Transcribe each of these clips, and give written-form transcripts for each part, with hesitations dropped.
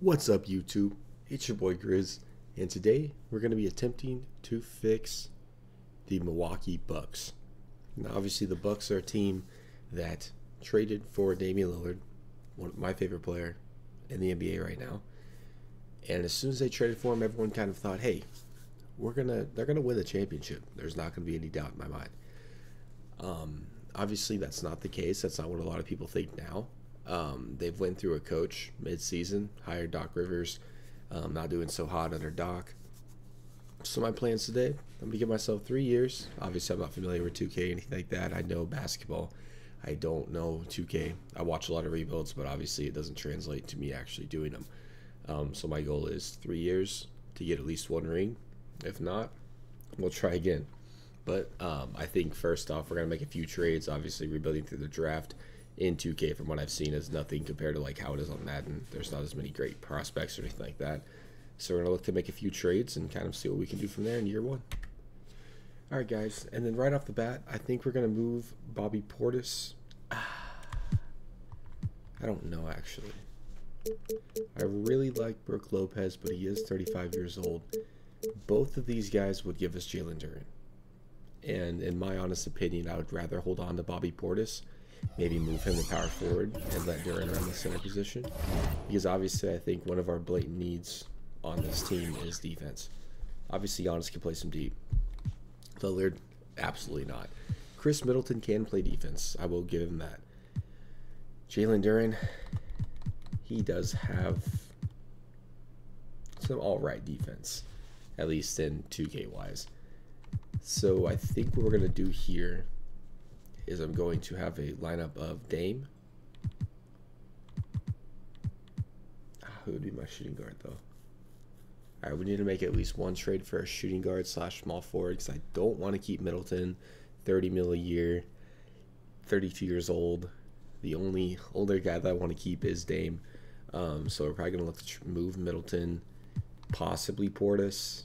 What's up, YouTube? It's your boy Grizz, and today we're going to be attempting to fix the Milwaukee Bucks. Now, obviously, the Bucks are a team that traded for Damian Lillard, my favorite player in the NBA right now. And as soon as they traded for him, everyone kind of thought, "Hey, they're gonna win the championship." There's not going to be any doubt in my mind. Obviously, that's not the case. That's not what a lot of people think now. They've went through a coach mid-season, hired Doc Rivers, not doing so hot under Doc. So my plans today, I'm going to give myself 3 years. Obviously, I'm not familiar with 2K, anything like that. I know basketball. I don't know 2K. I watch a lot of rebuilds, but obviously it doesn't translate to me actually doing them. So my goal is 3 years to get at least one ring. If not, we'll try again. But I think first off, we're going to make a few trades. Obviously, rebuilding through the draft in 2K, from what I've seen, is nothing compared to like how it is on Madden. There's not as many great prospects or anything like that. So we're going to look to make a few trades and kind of see what we can do from there in year one. All right, guys. And then right off the bat, I think we're going to move Bobby Portis. I don't know, actually. I really like Brook Lopez, but he is 35 years old. Both of these guys would give us Jalen Duren. And in my honest opinion, I would rather hold on to Bobby Portis, maybe move him to power forward and let Duren run the center position. Because obviously I think one of our blatant needs on this team is defense. Obviously Giannis can play some deep. Lillard, absolutely not. Chris Middleton can play defense. I will give him that. Jalen Duren, he does have some alright defense, at least in 2K wise. So I think what we're going to do here is I'm going to have a lineup of Dame. Who would be my shooting guard, though? All right, we need to make at least one trade for a shooting guard / small forward, because I don't want to keep Middleton. 30 mil a year, 32 years old. The only older guy that I want to keep is Dame. So we're probably going to look to move Middleton, possibly Portis.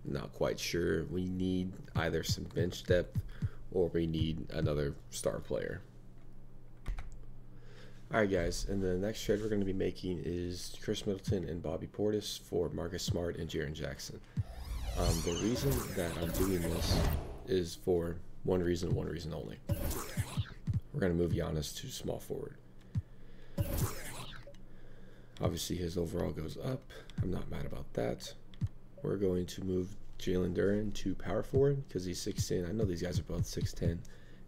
Not quite sure. We need either some bench depth or we need another star player. Alright, guys, and the next trade we're going to be making is Chris Middleton and Bobby Portis for Marcus Smart and Jaren Jackson. The reason that I'm doing this is for one reason only. We're going to move Giannis to small forward. Obviously his overall goes up. I'm not mad about that. We're going to move Jalen Duren to power forward because he's 6'10". I know these guys are both 6'10",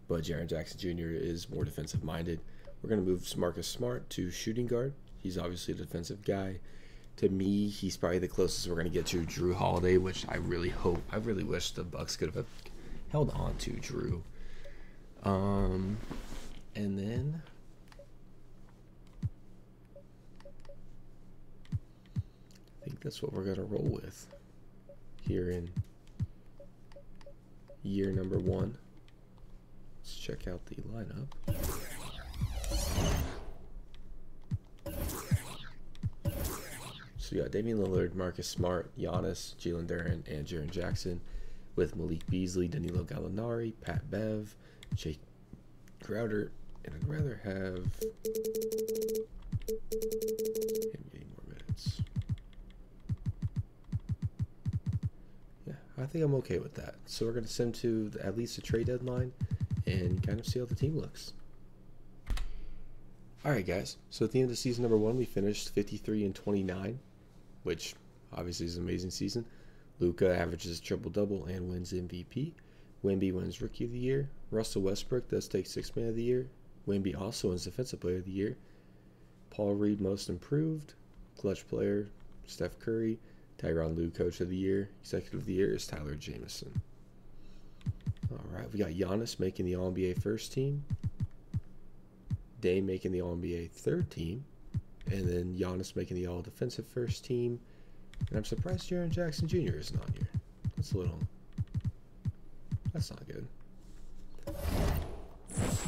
but Jaren Jackson Jr. is more defensive minded. We're going to move Marcus Smart to shooting guard. He's obviously a defensive guy. To me, he's probably the closest we're going to get to Drew Holiday, which I really wish the Bucks could have held on to Drew. And then I think that's what we're going to roll with here in year number one. Let's check out the lineup. So we got Damian Lillard, Marcus Smart, Giannis, Jalen Duren, and Jaren Jackson, with Malik Beasley, Danilo Gallinari, Pat Bev, Jake Crowder, and I'd rather have him getting more minutes. I think I'm okay with that. So we're going to send to at least a trade deadline and kind of see how the team looks. Alright, guys. So at the end of season number one, we finished 53-29, which obviously is an amazing season. Luka averages triple-double and wins MVP. Wemby wins Rookie of the Year. Russell Westbrook does take Sixth Man of the Year. Wemby also wins Defensive Player of the Year. Paul Reed Most Improved. Clutch Player, Steph Curry. Tyronn Lue Coach of the Year. Executive of the Year is Tyler Jamison. Alright, we got Giannis making the All-NBA first team. Dame making the All-NBA third team. And then Giannis making the All-Defensive first team. And I'm surprised Jaren Jackson Jr. isn't on here. That's not good.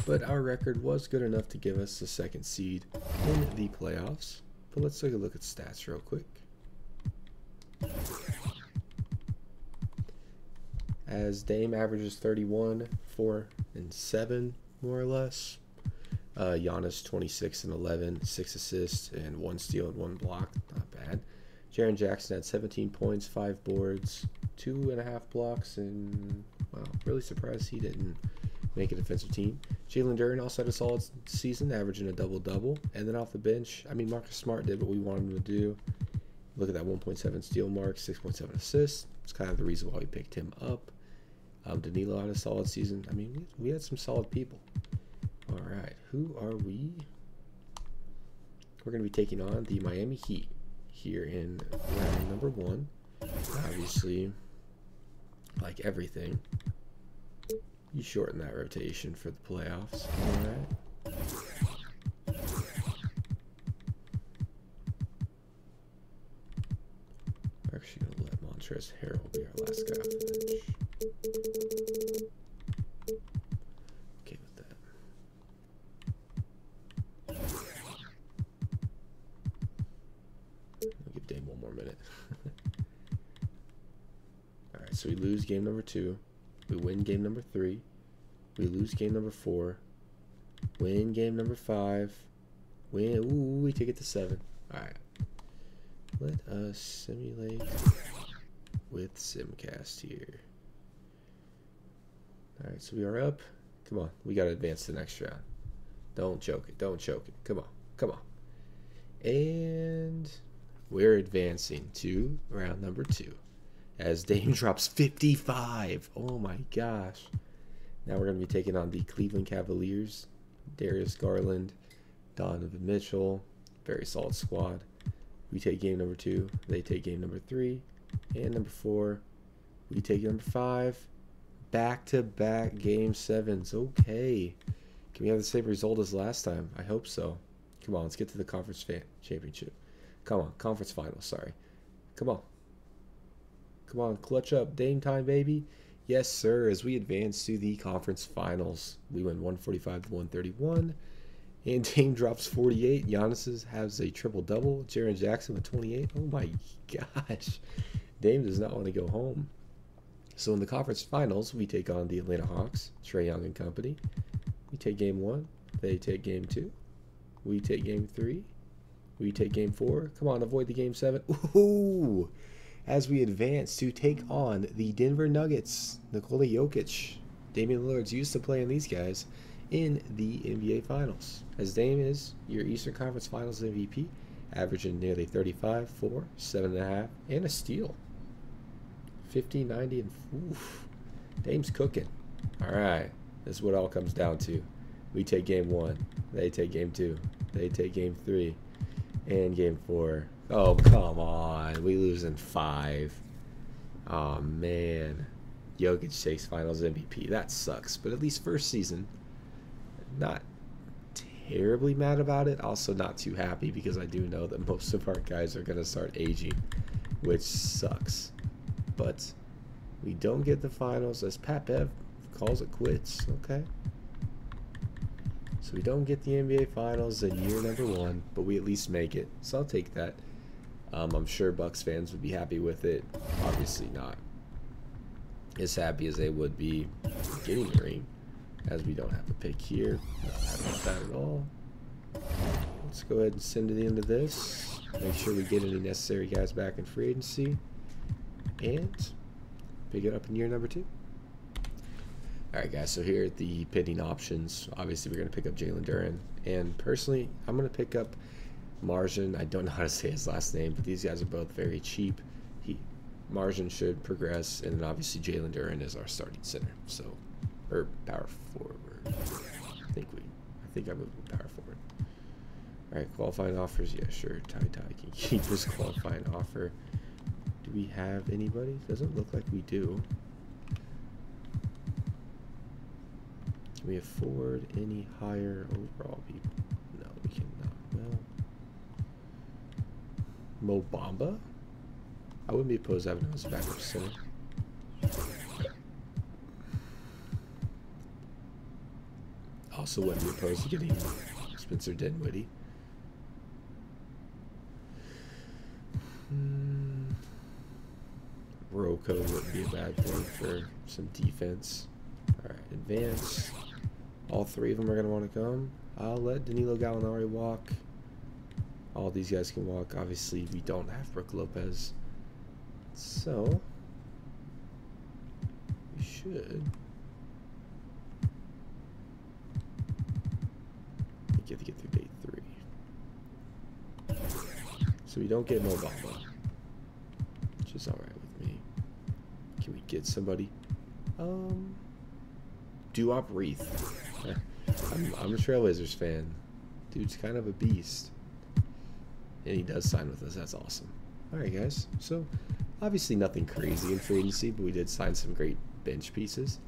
But our record was good enough to give us the second seed in the playoffs. But let's take a look at stats real quick. As Dame averages 31, 4, and 7, more or less. Giannis 26 and 11, 6 assists and 1 steal and 1 block. Not bad. Jaren Jackson had 17 points, 5 boards, 2.5 blocks, and wow, really surprised he didn't make a defensive team. Jalen Duren also had a solid season, averaging a double-double. And then off the bench, I mean, Marcus Smart did what we wanted him to do. Look at that 1.7 steal mark, 6.7 assists. It's kind of the reason why we picked him up. Danilo had a solid season. I mean, we had some solid people. All right, who are we? We're going to be taking on the Miami Heat here in round number 1. Obviously, like everything, you shorten that rotation for the playoffs. All right. We're actually going to let Montrezl Harrell be our last guy off the bench. Okay with that. I'll give Dame one more minute. All right, so we lose game number 2. We win game number 3. We lose game number 4. Win game number 5. Win. Ooh, we take it to 7. All right. Let us simulate with Simcast here. All right, so we are up. Come on, we got to advance to the next round. Don't choke it. Don't choke it. Come on. Come on. And we're advancing to round number 2 as Dame drops 55. Oh my gosh. Now we're going to be taking on the Cleveland Cavaliers. Darius Garland, Donovan Mitchell. Very solid squad. We take game number 2. They take game number 3. And number 4. We take number 5. Back-to-back game 7s. Okay. Can we have the same result as last time? I hope so. Come on, let's get to the conference championship. Come on, conference finals, sorry. Come on. Come on, clutch up. Dame time, baby. Yes, sir. As we advance to the conference finals, we win 145 to 131. And Dame drops 48. Giannis has a triple-double. Jaren Jackson with 28. Oh, my gosh. Dame does not want to go home. So in the conference finals, we take on the Atlanta Hawks, Trae Young and company. We take game 1. They take game 2. We take game 3. We take game 4. Come on, avoid the game 7. Ooh! As we advance to take on the Denver Nuggets, Nikola Jokic. Damian Lillard's used to playing these guys in the NBA Finals, as Dame is your Eastern Conference Finals MVP, averaging nearly 35, 4, 7.5, and a steal. 50, 90, and oof. Dame's cooking. All right, this is what it all comes down to. We take game 1. They take game 2. They take game 3. And game 4. Oh, come on. We lose in 5. Oh, man. Jokic takes Finals MVP. That sucks. But at least first season, not terribly mad about it. Also not too happy because I do know that most of our guys are going to start aging, which sucks. But we don't get the finals as Pat Bev calls it quits. Okay. So we don't get the NBA Finals in year number 1, but we at least make it. So I'll take that. I'm sure Bucks fans would be happy with it. Obviously not as happy as they would be getting the ring, as we don't have a pick here. Not happy with that at all. Let's go ahead and send to the end of this. Make sure we get any necessary guys back in free agency. And pick it up in year number 2. Alright guys, so here are the pitting options. Obviously we're going to pick up Jalen Duren. And personally, I'm going to pick up Margin. I don't know how to say his last name, but these guys are both very cheap. Margin should progress, and then obviously Jalen Duren is our starting center. So, or power forward. I think I moved with power forward. Alright, qualifying offers. Yeah, sure. Ty can keep his qualifying offer. Do we have anybody? Doesn't look like we do. Can we afford any higher overall people? No, we cannot. Well, Mo Bamba? I wouldn't be opposed to having him as a backup center. Also wouldn't be opposed to getting Spencer Dinwiddie. Rocco wouldn't be a bad thing for some defense. Alright, advance. All 3 of them are going to want to come. I'll let Danilo Gallinari walk. All these guys can walk. Obviously, we don't have Brook Lopez. So, we should get to get through day 3. So we don't get Mobamba, which is alright with me. Can we get somebody? Duop Wreath. I'm a Trailblazers fan. Dude's kind of a beast. And he does sign with us. That's awesome. Alright, guys. So, obviously nothing crazy in free agency, but we did sign some great bench pieces.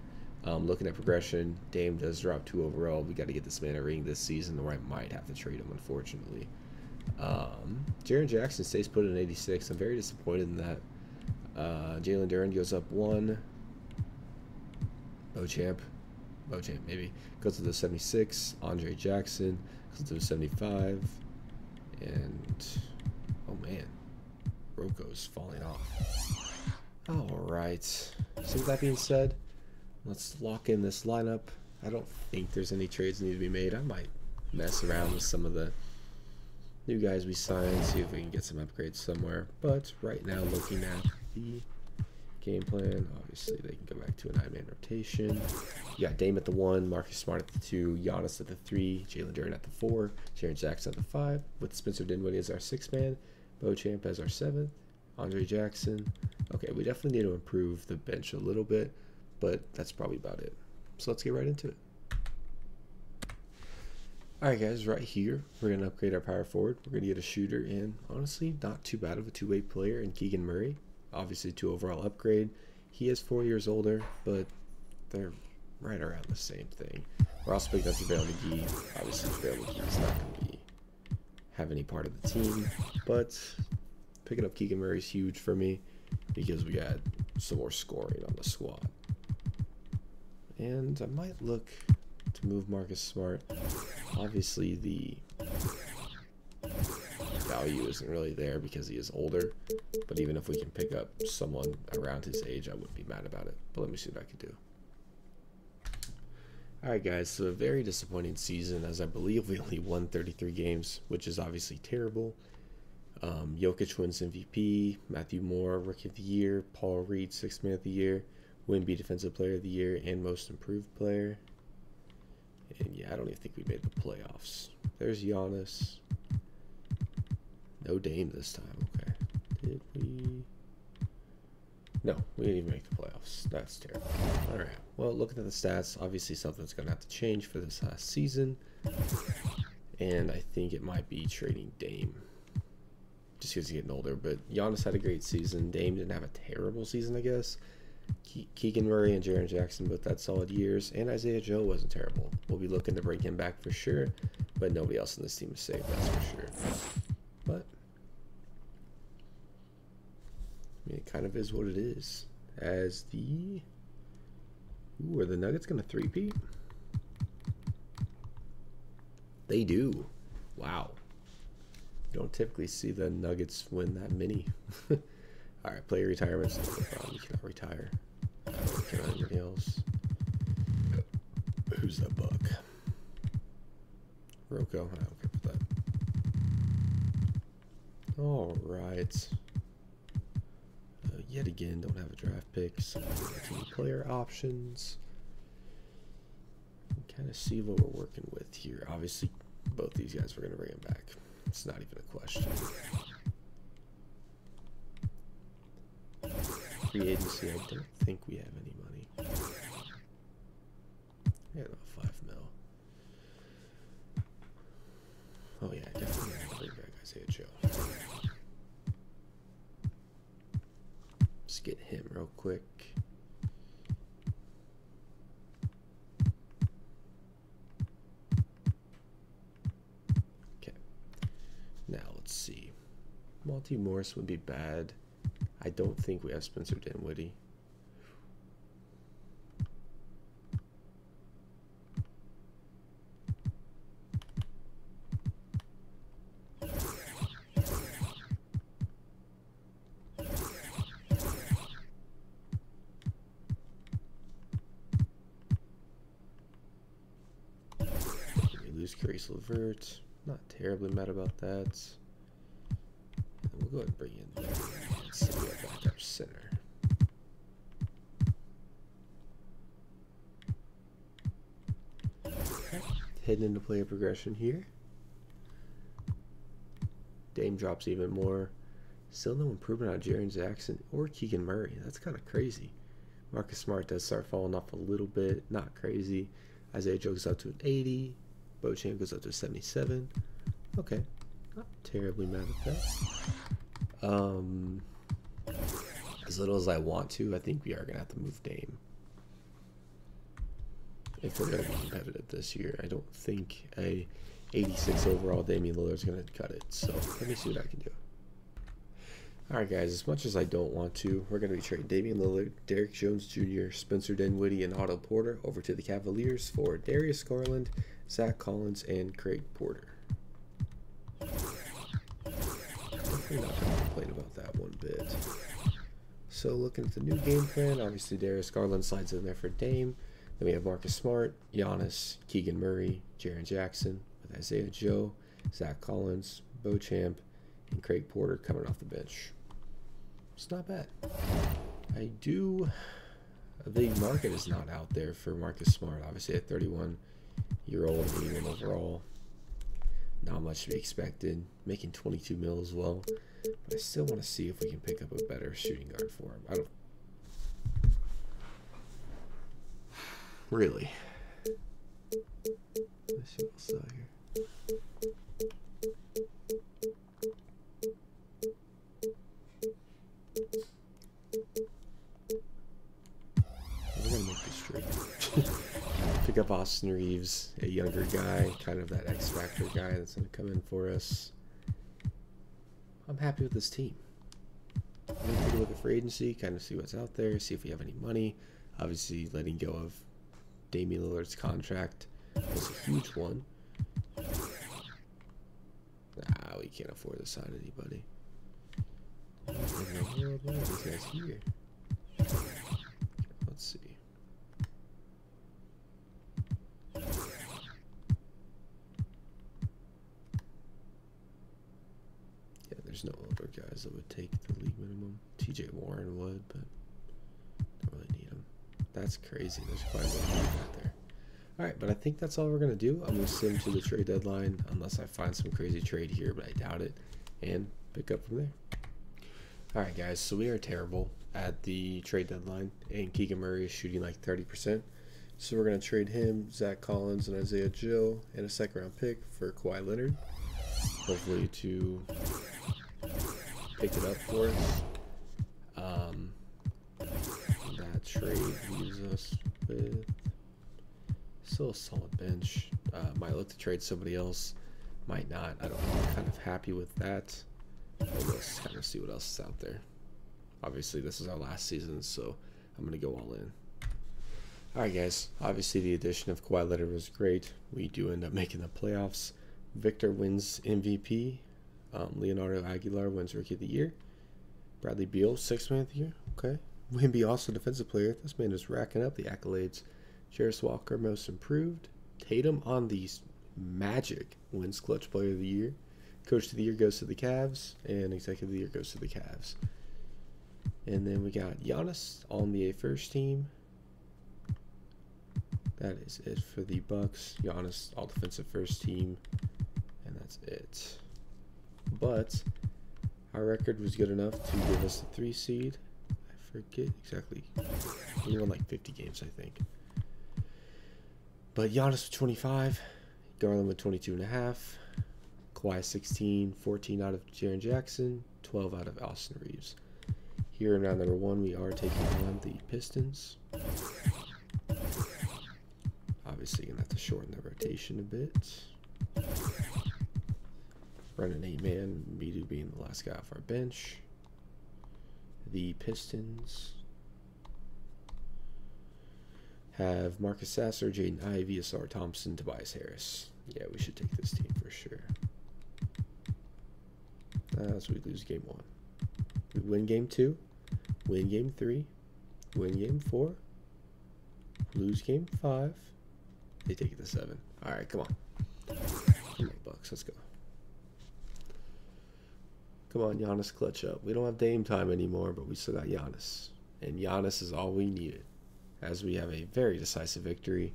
Looking at progression, Dame does drop 2 overall. We got to get this man a ring this season, or I might have to trade him, unfortunately. Jaren Jackson stays put at 86. I'm very disappointed in that. Jalen Duren goes up 1. Beauchamp maybe goes to the 76. Andre Jackson goes to the 75. And oh man, Roko's falling off. Alright, so with that being said, let's lock in this lineup. I don't think there's any trades need to be made. I might mess around with some of the new guys we signed, see if we can get some upgrades somewhere. But right now, looking at the game plan, obviously they can go back to a 9-man rotation. You got Dame at the 1, Marcus Smart at the 2, Giannis at the 3, Jalen Duren at the 4, Jaren Jackson at the 5, with Spencer Dinwiddie as our 6-man, Beauchamp as our 7th, Andre Jackson. Okay, we definitely need to improve the bench a little bit, but that's probably about it. So let's get right into it. Alright guys, right here, we're going to upgrade our power forward. We're going to get a shooter and honestly, not too bad of a two-way player in Keegan Murray. Obviously, 2 overall upgrade. He is 4 years older, but they're right around the same thing. We're also picking up JaVale McGee. Obviously, JaVale McGee is not going to have any part of the team, but picking up Keegan Murray is huge for me because we got some more scoring on the squad. And I might look to move Marcus Smart. Obviously, the value isn't really there because he is older, but even if we can pick up someone around his age, I wouldn't be mad about it. But let me see what I can do. Alright guys, so a very disappointing season, as I believe we only won 33 games, which is obviously terrible. Jokic wins MVP, Matthew Moore Rookie of the Year, Paul Reed 6th Man of the Year, Wemby Defensive Player of the Year, and Most Improved Player. And yeah, I don't even think we made the playoffs. There's Giannis. No Dame this time, okay. Did we? No, we didn't even make the playoffs. That's terrible. Alright, well, looking at the stats, obviously something's going to have to change for this last season. And I think it might be trading Dame. Just because he's getting older. But Giannis had a great season. Dame didn't have a terrible season, I guess. Keegan Murray and Jaren Jackson both had solid years. And Isaiah Joe wasn't terrible. We'll be looking to bring him back for sure. But nobody else in this team is safe, that's for sure. But I mean, it kind of is what it is. As the... Ooh, are the Nuggets going to three-peat? They do. Wow. You don't typically see the Nuggets win that many. Alright, player retirements. No problem. You cannot retire. I don't care about anybody else. Who's that buck? Roko. I don't care about that. Alright. Yet again, don't have a draft pick. So team player options. Kind of see what we're working with here. Obviously, both these guys we're going to bring them back. It's not even a question. Free agency, I don't think we have any money. Yeah, about 5 mil. Oh yeah, I definitely have to bring back Isaiah Joe. Let's get him real quick. Okay. Now let's see. Monty Morris would be bad. I don't think we have Spencer Dinwiddie. Grace Levert. Not terribly mad about that. And we'll go ahead and bring in our backup center. Okay. Heading into player progression here. Dame drops even more. Still no improvement on Jaren Jackson or Keegan Murray. That's kind of crazy. Marcus Smart does start falling off a little bit. Not crazy. Isaiah Joe goes up to an 80. Beauchamp goes up to a 77. Okay. Not terribly mad at that. As little as I want to, I think we are going to have to move Dame. If we're going to be competitive this year. I don't think a 86 overall Damian Lillard is going to cut it. So let me see what I can do. Alright guys, as much as I don't want to, we're going to be trading Damian Lillard, Derrick Jones Jr., Spencer Dinwiddie, and Otto Porter over to the Cavaliers for Darius Garland, Zach Collins, and Craig Porter. Definitely not going to complain about that one bit. So looking at the new game plan, obviously Darius Garland slides in there for Dame. Then we have Marcus Smart, Giannis, Keegan Murray, Jaren Jackson, with Isaiah Joe, Zach Collins, Beauchamp, and Craig Porter coming off the bench. It's not bad. The market is not out there for Marcus Smart. Obviously, a 31-year-old, 81 overall. Not much to be expected. Making 22 mil as well. But I still want to see if we can pick up a better shooting guard for him. I don't really. Let's see what's out here. We're gonna make this trade. Pick up Austin Reeves, a younger guy, kind of that X Factor guy that's gonna come in for us. I'm happy with this team. I'm gonna take a look at free agency, kind of see what's out there, see if we have any money. Obviously, letting go of Damian Lillard's contract was a huge one. Nah, we can't afford to sign anybody. What are these guys here? Let's see. Yeah, there's no older guys that would take the league minimum. TJ Warren would, but don't really need him. That's crazy. There's quite a bit of money out there. Alright, but I think that's all we're going to do. I'm going to sim to the trade deadline unless I find some crazy trade here, but I doubt it. And pick up from there. Alright guys, so we are terrible at the trade deadline, and Keegan Murray is shooting like 30%. So we're going to trade him, Zach Collins, and Isaiah Joe, and a second round pick for Kawhi Leonard. Hopefully to pick it up for us. That trade leaves us with still a solid bench. Might look to trade somebody else, might not. I don't know. I'm kind of happy with that. Let's kind of see what else is out there. Obviously, this is our last season, so I'm going to go all in. Alright, guys. Obviously, the addition of Kawhi Leonard was great. We do end up making the playoffs. Victor wins MVP. Leonardo Aguilar wins Rookie of the Year. Bradley Beal, 6th Man of the Year. Okay. Wemby also Defensive Player. This man is racking up the accolades. Jarris Walker, Most Improved. Tatum on the Magic wins Clutch Player of the Year. Coach of the Year goes to the Cavs, and Executive of the Year goes to the Cavs. And then we got Giannis, All-NBA First Team. That is it for the Bucks. Giannis, All Defensive First Team, and that's it. But our record was good enough to give us the 3 seed. I forget exactly. We won like 50 games, I think. But Giannis with 25, Garland with 22.5. Kawhi 16, 14 out of Jaren Jackson, 12 out of Austin Reeves. Here in round number 1, we are taking on the Pistons. Obviously, going to have to shorten the rotation a bit. Running 8-man, Midu being the last guy off our bench. The Pistons have Marcus Sasser, Jaden Ivey, Asar Thompson, Tobias Harris. Yeah, we should take this team for sure. So we lose game 1. We win game 2, win game 3, win game 4, lose game 5. They take it to 7. All right, come on. Bucks. Let's go. Come on, Giannis, clutch up. We don't have Dame time anymore, but we still got Giannis. And Giannis is all we needed, as we have a very decisive victory.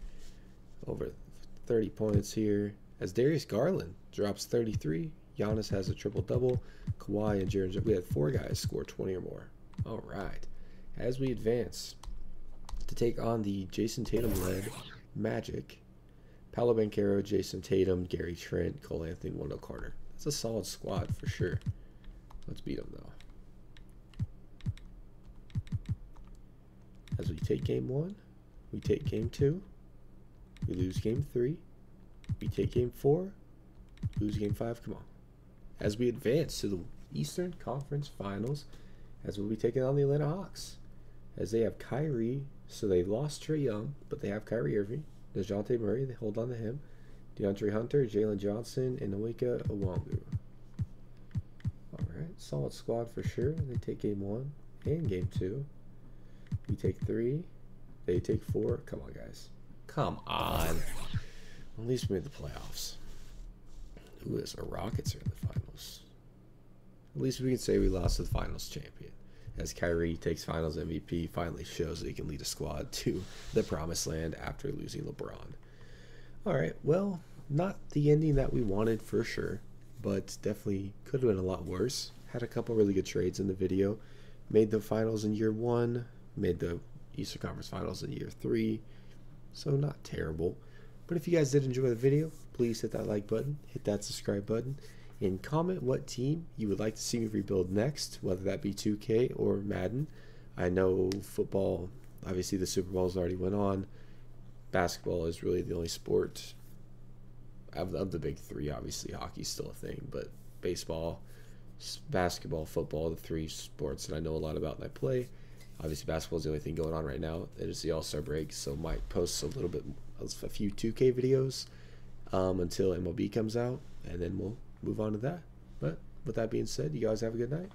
Over 30 points here. As Darius Garland drops 33. Giannis has a triple-double. Kawhi and Jaren, we had 4 guys score 20 or more. All right. As we advance to take on the Jason Tatum-led Magic, Paolo Banchero, Jason Tatum, Gary Trent, Cole Anthony, Wendell Carter. That's a solid squad for sure. Let's beat them, though. As we take game 1, we take game 2, we lose game 3, we take game 4, lose game 5. Come on. As we advance to the Eastern Conference Finals, as we'll be taking on the Atlanta Hawks. As they have Kyrie, so they lost Trae Young, but they have Kyrie Irving. DeJounte Murray, they hold on to him. DeAndre Hunter, Jalen Johnson, and Nweka Owangu. Alright, solid squad for sure. They take game 1 and game 2. We take 3. They take 4. Come on, guys. Come on. At least we made the playoffs. Ooh, our Rockets are in the finals. At least we can say we lost to the finals champion. As Kyrie takes finals MVP, finally shows that he can lead a squad to the promised land after losing LeBron. Alright, well, not the ending that we wanted for sure, but definitely could have been a lot worse. Had a couple really good trades in the video. Made the finals in year 1, made the Eastern Conference Finals in year 3, so not terrible. But if you guys did enjoy the video, please hit that like button, hit that subscribe button, and comment what team you would like to see me rebuild next, whether that be 2K or Madden. I know football, obviously the Super Bowl's already went on. Basketball is really the only sport of the big 3. Obviously hockey's still a thing, but baseball, basketball, football, the 3 sports that I know a lot about and I play. Obviously basketball is the only thing going on right now. It is the All-Star break, so might post a few 2K videos until MLB comes out, and then we'll move on to that. But with that being said, you guys have a good night.